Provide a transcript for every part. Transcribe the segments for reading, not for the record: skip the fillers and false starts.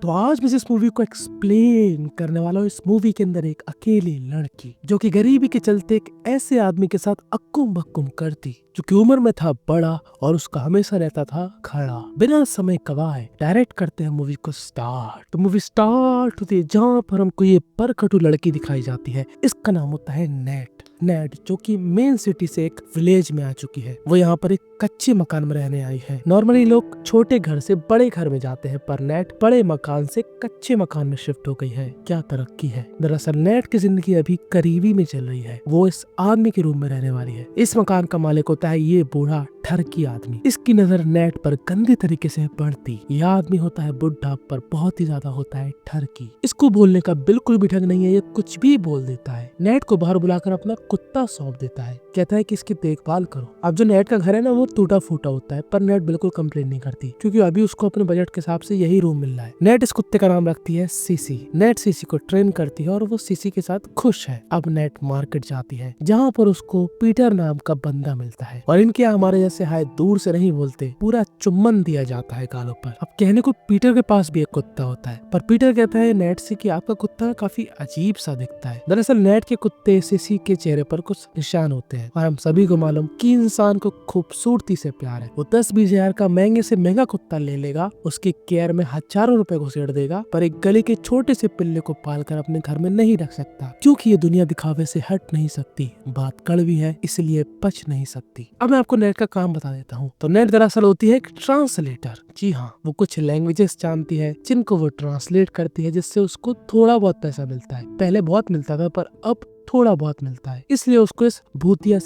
तो आज मैं जिस मूवी को एक्सप्लेन करने वाला हूँ, इस मूवी के अंदर एक अकेली लड़की जो कि गरीबी के चलते एक ऐसे आदमी के साथ अक्कुम बक्कुम करती जो कि उम्र में था बड़ा और उसका हमेशा रहता था खड़ा। बिना समय गवाए डायरेक्ट करते हैं मूवी को स्टार्ट। तो मूवी स्टार्ट होती है जहाँ पर हमको ये परखटू लड़की दिखाई जाती है। इसका नाम होता है नेट जो कि मेन सिटी से एक विलेज में आ चुकी है। वो यहाँ पर एक कच्चे मकान में रहने आई है। नॉर्मली लोग छोटे घर से बड़े घर में जाते हैं, पर नेट बड़े मकान से कच्चे मकान में शिफ्ट हो गई है। क्या तरक्की है। दरअसल नेट की जिंदगी अभी करीबी में चल रही है। वो इस आदमी के रूम में रहने वाली है। इस मकान का मालिक होता है ये बूढ़ा ठरकी आदमी। इसकी नजर नेट पर गंदे तरीके से पड़ती। यह आदमी होता है बुढ़ा, पर बहुत ही ज्यादा होता है ठरकी। इसको बोलने का बिल्कुल भी ढंग नहीं है, ये कुछ भी बोल देता है। नेट को बाहर बुलाकर अपना कुत्ता सौंप देता है, कहता है कि इसकी देखभाल करो। अब जो नेट का घर है ना, वो टूटा फूटा होता है, पर नेट बिल्कुल कंप्लेन नहीं करती क्योंकि अभी उसको अपने बजट के हिसाब से यही रूम मिल रहा है। नेट इस कुत्ते का नाम रखती है सीसी। नेट सीसी को ट्रेन करती है और वो सीसी के साथ खुश है। अब नेट मार्केट जाती है जहाँ पर उसको पीटर नाम का बंदा मिलता है और इनके हमारे जैसे हाय दूर से नहीं बोलते, पूरा चुम्बन दिया जाता है गालों पर। अब कहने को पीटर के पास भी एक कुत्ता होता है, पर पीटर कहता है नेट से कि आपका कुत्ता काफी अजीब सा दिखता है। दरअसल नेट के कुत्ते सीसी के चेहरे पर कुछ निशान होते हैं और हम सभी को मालूम कि इंसान को खूबसूरती से प्यार है। वो 10-20 हजार का महंगे से महंगा कुत्ता ले लेगा, उसकी केयर में हजारों रुपए घुसेड़ देगा, पर एक गली के छोटे से पिल्ले को पालकर अपने घर में नहीं रख सकता क्योंकि ये दुनिया दिखावे से हट नहीं सकती। बात कड़वी है इसलिए बच नहीं सकती। अब मैं आपको नेट का काम बता देता हूँ। तो नेट दरअसल होती है एक ट्रांसलेटर। जी हाँ, वो कुछ लैंग्वेजेस जानती है जिनको वो ट्रांसलेट करती है, जिससे उसको थोड़ा बहुत पैसा मिलता है। पहले बहुत मिलता था, पर अब थोड़ा बहुत मिलता है, इसलिए उसको इस भूतिया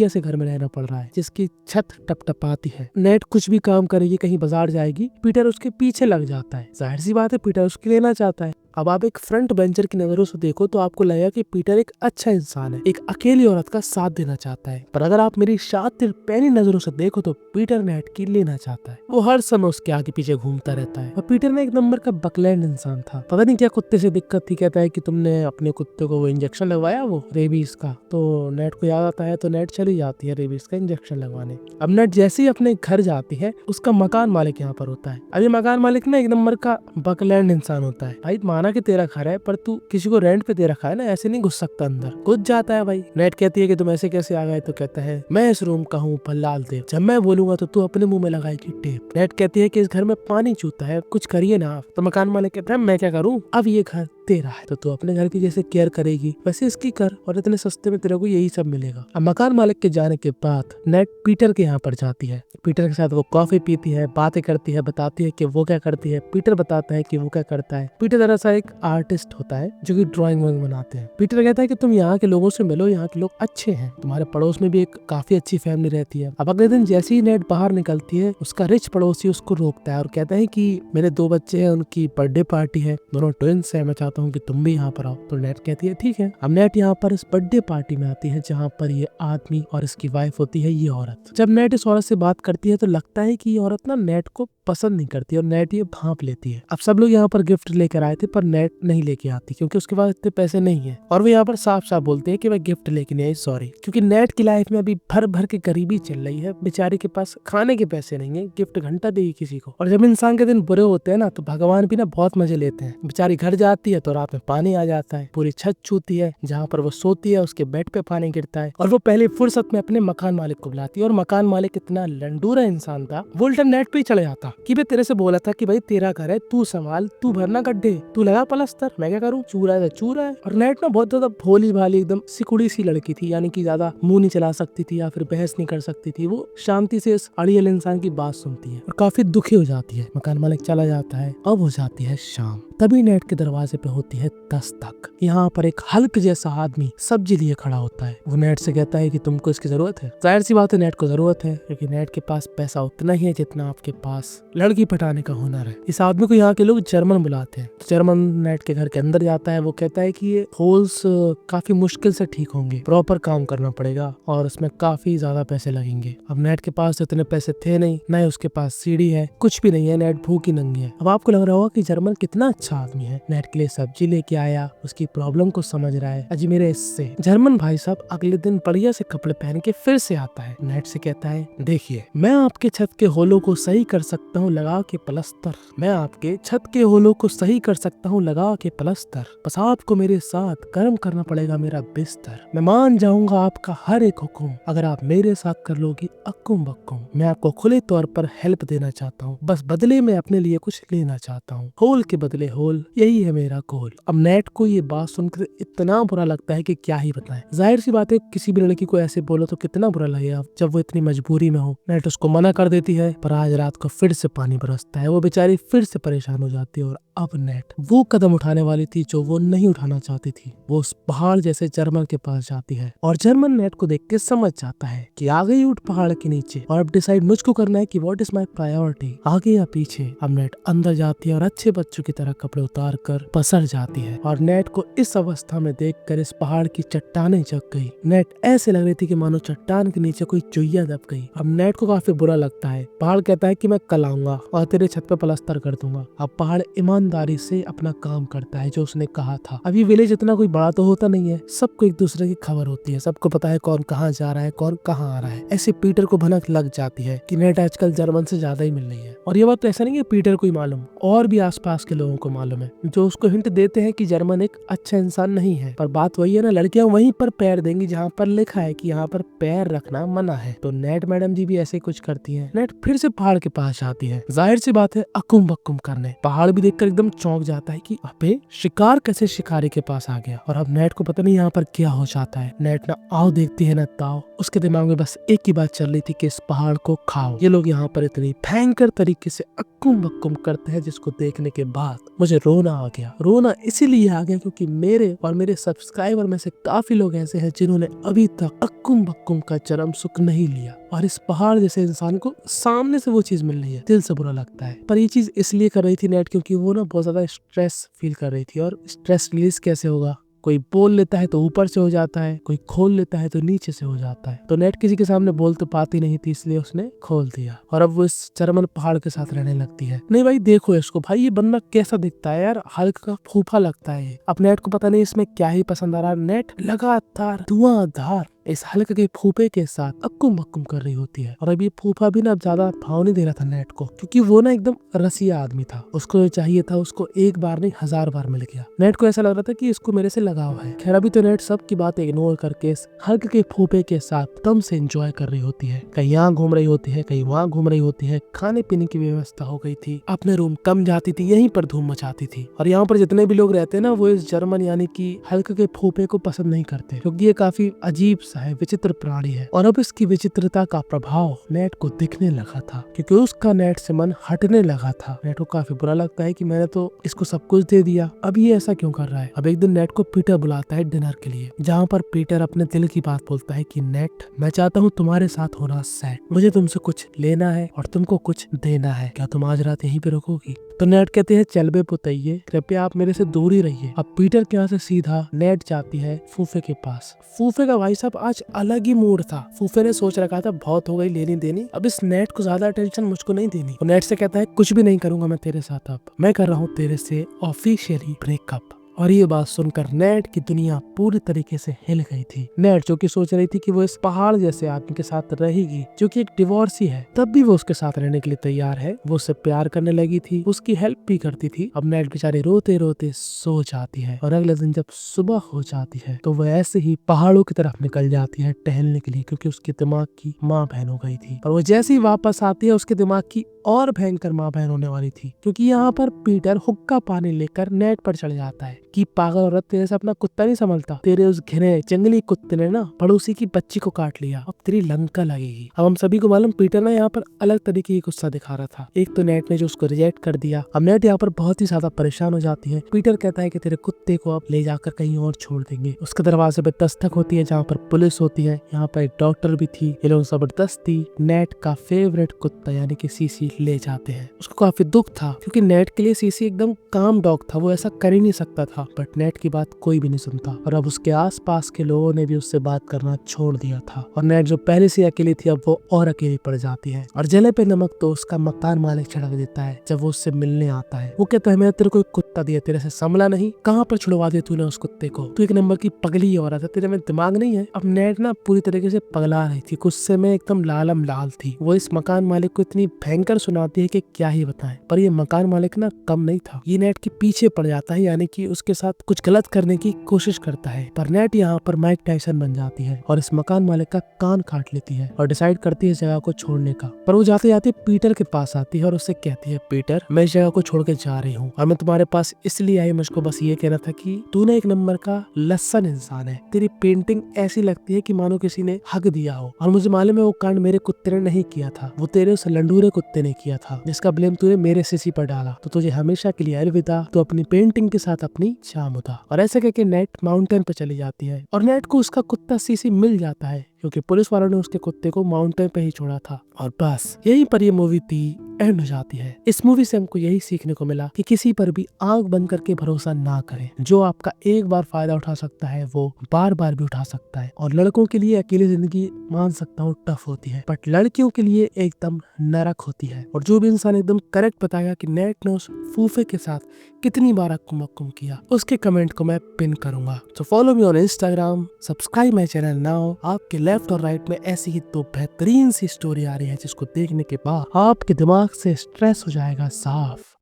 से घर में रहना पड़ रहा है जिसकी छत टपटपाती है। नेट कुछ भी काम करेगी, कहीं बाजार जाएगी, पीटर उसके पीछे लग जाता है। जाहिर सी बात है, पीटर उसके लेना चाहता है। अब आप एक फ्रंट बेंचर की नजरों से देखो तो आपको लगेगा कि पीटर एक अच्छा इंसान है, एक अकेली औरत का साथ देना चाहता है, पर अगर आप मेरी शातिर पैनी नजरों से देखो तो पीटर नेट की लेना चाहता है। वो हर समय उसके आगे पीछे घूमता रहता है और पीटर ने एक नंबर का बकलैंड इंसान था। पता नहीं क्या कुत्ते से दिक्कत थी। कहता है कि तुमने अपने कुत्ते को वो इंजेक्शन लगवाया, वो रेबीज का। तो नेट को याद आता है तो नेट चली जाती है रेबीज का इंजेक्शन लगवाने। अब नेट जैसे ही अपने घर जाती है, उसका मकान मालिक यहाँ पर होता है। अभी मकान मालिक ना एक नंबर का बकलैंड इंसान होता है। भाई माना कि तेरा घर है, पर तू किसी को रेंट पे दे रखा है ना, ऐसे नहीं घुस सकता अंदर। घुस जाता है भाई। नेट कहती है कि तुम ऐसे कैसे आ गए, तो कहता है मैं इस रूम का हूँ भल्लाल देव, जब मैं बोलूंगा तो तू अपने मुंह में लगाएगी टेप। नेट कहती है कि इस घर में पानी चूता है, कुछ करिए ना आप। तो मकान मालिक कहता है मैं क्या करूँ, अब ये घर तेरा है तो तू अपने घर की जैसे केयर करेगी वैसे इसकी कर, और इतने सस्ते में तेरे को यही सब मिलेगा। अब मकान मालिक के जाने के बाद नेट पीटर के यहाँ पर जाती है। पीटर के साथ वो कॉफी पीती है, बातें करती है, बताती है कि वो क्या करती है। पीटर बताता है कि वो क्या करता है। पीटर दरअसल एक आर्टिस्ट होता है जो कि ड्राइंग बनाते हैं। पीटर कहता है कि तुम यहाँ के लोगों से मिलो, यहाँ के लोग अच्छे हैं, तुम्हारे पड़ोस में भी एक काफी अच्छी फैमिली रहती है। अब अगले दिन जैसे ही नेट बाहर निकलती है, उसका रिच पड़ोसी उसको रोकता है और कहता है कि मेरे 2 बच्चे हैं, उनकी बर्थडे पार्टी है, दोनों ट्विंस है, मैं चाहता हूँ कि तुम भी यहाँ पर आओ। तो नेट कहती है ठीक है। अब नेट यहाँ पर इस बर्थडे पार्टी में आती है जहाँ पर ये आदमी और इसकी वाइफ होती है ये औरत। जब नेट इस औरत से बात करती है तो लगता है कि ये औरत ना नेट को पसंद नहीं करती और नेट ये भांप लेती है। अब सब लोग यहाँ पर गिफ्ट लेकर आए थे, पर नेट नहीं लेके आती क्योंकि उसके पास इतने पैसे नहीं है, और वो यहाँ पर साफ साफ बोलते हैं कि मैं गिफ्ट लेके नहीं आई, सॉरी। क्योंकि नेट की लाइफ में अभी भर भर के गरीबी चल रही है, बेचारी के पास खाने के पैसे नहीं है, गिफ्ट घंटा देगी किसी को। और जब इंसान के दिन बुरे होते हैं ना, तो भगवान भी ना बहुत मजे लेते हैं। बेचारी घर जाती है तो रात में पानी आ जाता है, पूरी छत छूती है, जहाँ पर वो सोती है उसके बेड पे पानी गिरता है, और वो पहले फुर्सत में अपने मकान मालिक को बुलाती है। और मकान मालिक इतना लंडूरा इंसान था, वो उल्टा नेट पे ही चढ़ जाता कि मैं तेरे से बोला था कि भाई तेरा घर है, तू संभाल, तू भरना गड्ढे, तू लगा पलस्तर, मैं क्या करूँ, चूरा है तो चूरा है। और नेट ना बहुत ज्यादा भोली भाली एकदम सिकुड़ी सी लड़की थी, यानी कि ज्यादा मुंह नहीं चला सकती थी या फिर बहस नहीं कर सकती थी। वो शांति से इस अड़ियल इंसान की बात सुनती है और काफी दुखी हो जाती है। मकान मालिक चला जाता है। अब हो जाती है शाम। तभी नेट के दरवाजे पे होती है दस्तक। यहाँ पर एक हल्क जैसा आदमी सब्जी लिए खड़ा होता है। वो नेट से कहता है कि तुमको इसकी जरूरत है। जाहिर सी बात है नेट को जरूरत है, क्योंकि नेट के पास पैसा उतना ही है जितना आपके पास लड़की पटाने का हुनर है। इस आदमी को यहाँ के लोग जर्मन बुलाते हैं। तो जर्मन नेट के घर के अंदर जाता है। वो कहता है कि ये होल्स काफी मुश्किल से ठीक होंगे, प्रॉपर काम करना पड़ेगा और उसमें काफी ज्यादा पैसे लगेंगे। अब नेट के पास इतने पैसे थे नहीं, न ही उसके पास सीढ़ी है, कुछ भी नहीं है। नेट भूखी नंगी है। अब आपको लग रहा होगा कि जर्मन कितना अच्छा आदमी है, नेट के लिए सब्जी लेके आया, उसकी प्रॉब्लम को समझ रहा है अजमेर से। जर्मन भाई साहब अगले दिन बढ़िया से कपड़े पहन के फिर से आता है, नेट से कहता है देखिए मैं आपके छत के होलों को सही कर सकता हूँ लगा के प्लास्टर, मैं आपके छत के होलों को सही कर सकता हूँ लगा के प्लास्टर, बस आपको मेरे साथ कर्म करना पड़ेगा मेरा बिस्तर, मैं मान जाऊंगा आपका हर एक हुक्म अगर आप मेरे साथ कर लोगी अक्कुम बक्कुम, मैं आपको खुले तौर पर हेल्प देना चाहता हूँ, बस बदले में अपने लिए कुछ लेना चाहता हूँ, होल के बदले होल, यही है मेरा गोल। अब नेट को ये बात सुनकर इतना बुरा लगता है कि क्या ही बताएं। जाहिर सी बात है किसी भी लड़की को ऐसे बोलो तो कितना बुरा लगेगा जब वो इतनी मजबूरी में हो। नेट उसको मना कर देती है पर आज रात को फिर से पानी बरसता है, वो बेचारी फिर से परेशान हो जाती है और अब नेट वो कदम उठाने वाली थी जो वो नहीं उठाना चाहती थी। वो उस पहाड़ जैसे जर्मन के पास जाती है और जर्मन नेट को देख के समझ जाता है कि आ गई उठ पहाड़ के नीचे और अब डिसाइड मुझको करना है कि व्हाट इज माय प्रायोरिटी, आगे या पीछे। अब नेट अंदर जाती है और अच्छे बच्चों की तरह कपड़े उतार कर पसर जाती है और नेट को इस अवस्था में देखकर इस पहाड़ की चट्टानें जग गई। नेट ऐसे लग रही थी कि मानो चट्टान के नीचे कोई चुईया दब गई। अब नेट को काफी बुरा लगता है। पहाड़ कहता है कि मैं कल आऊंगा और तेरे छत पे प्लास्टर कर दूंगा। अब पहाड़ ईमानदारी से अपना काम करता है जो उसने कहा था। अब ये विलेज इतना कोई बड़ा तो होता नहीं है, सबको एक दूसरे की खबर होती है, सबको पता है कौन कहाँ जा रहा है कौन कहाँ आ रहा है। ऐसे पीटर को भनक लग जाती है कि नेट आजकल जर्मन से ज्यादा ही मिल रही है। और ये बात तो ऐसा नहीं है पीटर को ही मालूम, और भी आसपास के लोगों को मालूम है जो उसको हिंट देते हैं कि जर्मन एक अच्छा इंसान नहीं है। पर बात वही है ना, लड़कियां वहीं पर पैर देंगी जहाँ पर लिखा है कि यहाँ पर पैर रखना मना है। तो नेट मैडम जी भी ऐसे कुछ करती है। नेट फिर से पहाड़ के पास आती है, जाहिर सी बात है अकुम बकुम करने। पहाड़ भी देखकर एकदम चौंक जाता है कि अबे शिकार कैसे शिकारी के पास आ गया। और अब नेट को पता नहीं यहाँ पर क्या हो जाता है। नेट ना आओ देखती है ना ताओ, उसके दिमाग में बस एक ही बात चल रही थी कि इस पहाड़ को खाओ। ये लोग यहाँ पर इतनी भयंकर तरीके से अक्कुम बक्कुम करते हैं जिसको देखने के बाद मुझे रोना आ गया। रोना इसीलिए आ गया क्योंकि मेरे और मेरे सब्सक्राइबर में से काफी लोग ऐसे हैं जिन्होंने अभी तक अक्कुम बक्कुम का चरम सुख नहीं लिया और इस पहाड़ जैसे इंसान को सामने से वो चीज मिल रही है, दिल से बुरा लगता है। पर ये चीज इसलिए कर रही थी नेट क्योंकि वो ना बहुत ज्यादा स्ट्रेस फील कर रही थी। और स्ट्रेस रिलीज कैसे होगा, कोई बोल लेता है तो ऊपर से हो जाता है, कोई खोल लेता है तो नीचे से हो जाता है। तो नेट किसी के सामने बोल तो पाती नहीं थी इसलिए उसने खोल दिया और अब वो इस जर्मन पहाड़ के साथ रहने लगती है। नहीं भाई देखो इसको, भाई ये बंदा कैसा दिखता है यार, हल्क का फूफा लगता है। अब नेट को पता नहीं इसमें क्या ही पसंद आ रहा है। नेट लगातार धुआंधार इस हल्क के फूफे के साथ अक्कुम बक्कुम कर रही होती है। और अब ये फूफा भी ना अब ज्यादा भाव नहीं दे रहा था नेट को क्योंकि वो ना एकदम रसिया आदमी था। उसको जो चाहिए था उसको एक बार नहीं 1000 बार मिल गया। नेट को ऐसा लग रहा था कि इसको मेरे से लगाव है। खैर अभी तो नेट सब की बात इग्नोर करके इस हल्क के फूफे के साथ दम से एंजॉय कर रही होती है। कहीं यहाँ घूम रही होती है, कहीं वहाँ घूम रही होती है। खाने पीने की व्यवस्था हो गई थी, अपने रूम कम जाती थी, यहीं पर धूम मचाती थी। और यहाँ पर जितने भी लोग रहते हैं ना वो इस जर्मन यानी कि हल्क के फूफे को पसंद नहीं करते क्योंकि ये काफी अजीब सा है, विचित्र प्राणी है। और अब इसकी विचित्रता का प्रभाव नेट को दिखने लगा था क्योंकि उसका नेट से मन हटने लगा था। नेट को काफी बुरा लगता है कि मैंने तो इसको सब कुछ दे दिया, अब ये ऐसा क्यों कर रहा है। अब एक दिन नेट को पीटर बुलाता है डिनर के लिए, जहाँ पर पीटर अपने दिल की बात बोलता है कि नेट मैं चाहता हूँ तुम्हारे साथ होना सेट, मुझे तुमसे कुछ लेना है और तुमको कुछ देना है, क्या तुम आज रात यहीं पे रुकोगी। तो नेट कहते हैं चल बे पुतैये, कृपया आप मेरे से दूर ही रहिए। अब पीटर के यहाँ से सीधा नेट जाती है फूफे के पास। फूफे का भाई साहब आज अलग ही मूड था। फूफे ने सोच रखा था बहुत हो गई लेनी देनी, अब इस नेट को ज्यादा अटेंशन मुझको नहीं देनी। तो नेट से कहता है कुछ भी नहीं करूंगा मैं तेरे साथ, अब मैं कर रहा हूँ तेरे से ऑफिशियली ब्रेकअप। और ये बात सुनकर नेट की दुनिया पूरी तरीके से हिल गई थी। नेट जो कि सोच रही थी कि वो इस पहाड़ जैसे आदमी के साथ रहेगी जो कि एक डिवोर्सी है, तब भी वो उसके साथ रहने के लिए तैयार है। वो उससे प्यार करने लगी थी, उसकी हेल्प भी करती थी। अब नेट बेचारी रोते रोते सो जाती है और अगले दिन जब सुबह हो जाती है तो वह ऐसे ही पहाड़ों की तरफ निकल जाती है टहलने के लिए क्योंकि उसके दिमाग की माँ बहन हो गई थी। और वो जैसे ही वापस आती है उसके दिमाग की और भयंकर माँ बहन होने वाली थी क्योंकि यहाँ पर पीटर हुक्का पानी लेकर नेट पर चढ़ जाता है कि पागल औरत, तेरे से अपना कुत्ता नहीं संभलता, तेरे उस घिने जंगली कुत्ते ने ना पड़ोसी की बच्ची को काट लिया, अब तेरी लंका लगेगी। अब हम सभी को मालूम पीटर ना यहाँ पर अलग तरीके की गुस्सा दिखा रहा था। एक तो नेट ने जो उसको रिजेक्ट कर दिया, अब नेट यहाँ पर बहुत ही ज्यादा परेशान हो जाती है। पीटर कहता है कि तेरे कुत्ते को अब ले जाकर कहीं और छोड़ देंगे। उसके दरवाजे पे दस्तक होती है जहाँ पर पुलिस होती है, यहाँ पर एक डॉक्टर भी थी। ये लोग जबरदस्ती नेट का फेवरेट कुत्ता यानी कि सीसी ले जाते हैं। उसको काफी दुख था क्योंकि नेट के लिए सीसी एकदम काम डॉग था, वो ऐसा कर ही नहीं सकता था। था, बट नेट की बात कोई भी नहीं सुनता और अब उसके आसपास के लोगों ने भी उससे बात करना छोड़ दिया था और नेट जो पहले से अकेली थी अब वो और अकेली पड़ जाती है। और जले पे नमक तो उसका मकान मालिक छिड़क देता है जब वो उससे मिलने आता है। वो कहता है मैंने तेरे को एक कुत्ता दिया, तेरे से संभला नहीं, कहाँ पर छुड़वा दिया तूने उस कुत्ते को, तू एक नंबर की पगली औरत है, तेरे में दिमाग नहीं है। अब नेट ना पूरी तरीके से पगला रही थी, गुस्से में एकदम लालम लाल थी। वो इस मकान मालिक को इतनी भयंकर सुनाती है कि क्या ही बताएं। पर ये मकान मालिक ना कम नहीं था, ये नेट के पीछे पड़ जाता है, यानी कि उसके साथ कुछ गलत करने की कोशिश करता है। पर नेट यहाँ पर माइक टाइसन बन जाती है और इस मकान मालिक का कान काट लेती है और डिसाइड करती है इस जगह को छोड़ने का। पर वो जाते जाते पीटर के पास आती है और उससे कहती है पीटर मैं इस जगह को छोड़ के जा रही हूँ और मैं तुम्हारे पास इसलिए आई, मुझको बस ये कहना था कि तू ना एक नंबर का लस्सन इंसान है, तेरी पेंटिंग ऐसी लगती है कि मानो किसी ने हक दिया हो और मुझे मालूम है वो कांड मेरे कुत्ते ने नहीं किया था, वो तेरे उस लंडूरे कुत्ते ने किया था जिसका ब्लेम तूने मेरे सिसी पर डाला, तो तुझे हमेशा के लिए अलविदा, तो अपनी पेंटिंग के साथ अपनी जान उदा। और ऐसे कहके नेट माउंटेन पे चली जाती है और नेट को उसका कुत्ता सीसी मिल जाता है क्योंकि पुलिस वालों ने उसके कुत्ते को माउंटेन पे ही छोड़ा था। और बस यहीं पर ये मूवी थी एंड हो जाती है। इस मूवी से हमको यही सीखने को मिला कि किसी पर भी आंख बंद करके भरोसा ना करें, जो आपका एक बार फायदा उठा सकता है वो बार बार भी उठा सकता है। और लड़कों के लिए अकेली जिंदगी मान सकता हूँ टफ होती है, बट लड़कियों के लिए एकदम नरक होती है। और जो भी इंसान एकदम करेक्ट बताएगा कि नेट ने उस फूफे के साथ कितनी बार अक्कुम अक्कुम किया, उसके कमेंट को मैं पिन करूंगा। तो follow me on Instagram, subscribe my channel now. आपके लेफ्ट और राइट में ऐसी ही तो बेहतरीन सी स्टोरी आ रही है जिसको देखने के बाद आपके दिमाग से स्ट्रेस हो जाएगा साफ।